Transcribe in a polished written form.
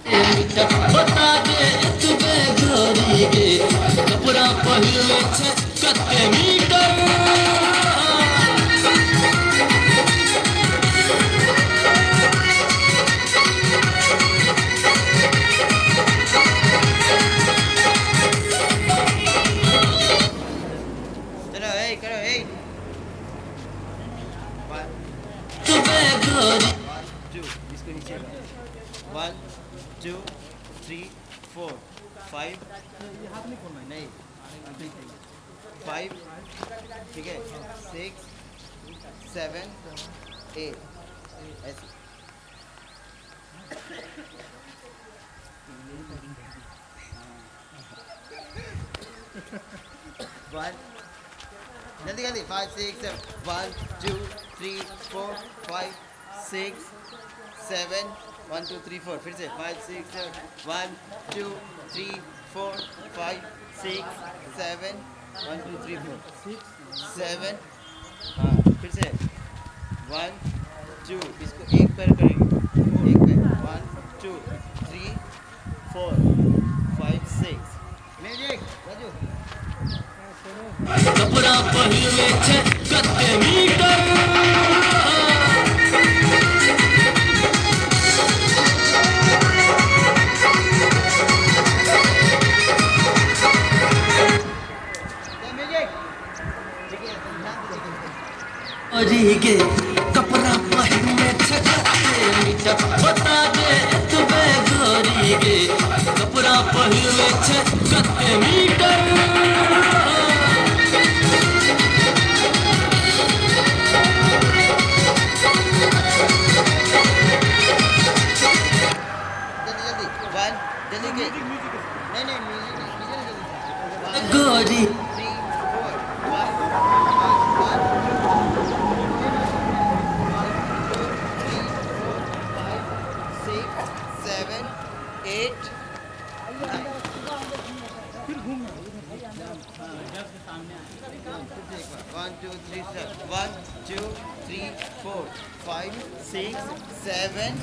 बता दे तुबे गोरी गे कपड़ा पहले छे कते मीटर चलो ए करो ए तुबे गोरी 1 2 इसको नीचे 1 2 3 4 5 हाथ नहीं खोलना नहीं 5 ठीक है 6 7 8 ऐसे वन जल्दी जल्दी 5 6 7 1 2 3 4 5 6 7 1 2 3 4 फिर से 5 6 7 1 2 3 4 5 6 7 1 2 3 4 7 हाँ फिर से 1 2 इसको एक पैर करेंगे एक पैर 1 2 3 4 5 6 म्यूजिक राजू कपड़ा पहले छे कते मीटर गोरी गे कपड़ा पहले छे कते मीटर बता दे तुबे गोरी गे कपड़ा पहले छे कते मीटर जल्दी वन जल्दी के नहीं नहीं म्यूजिक गोरी 3 4 1 7 8 1 2 3 1 2 3 4 5 6 7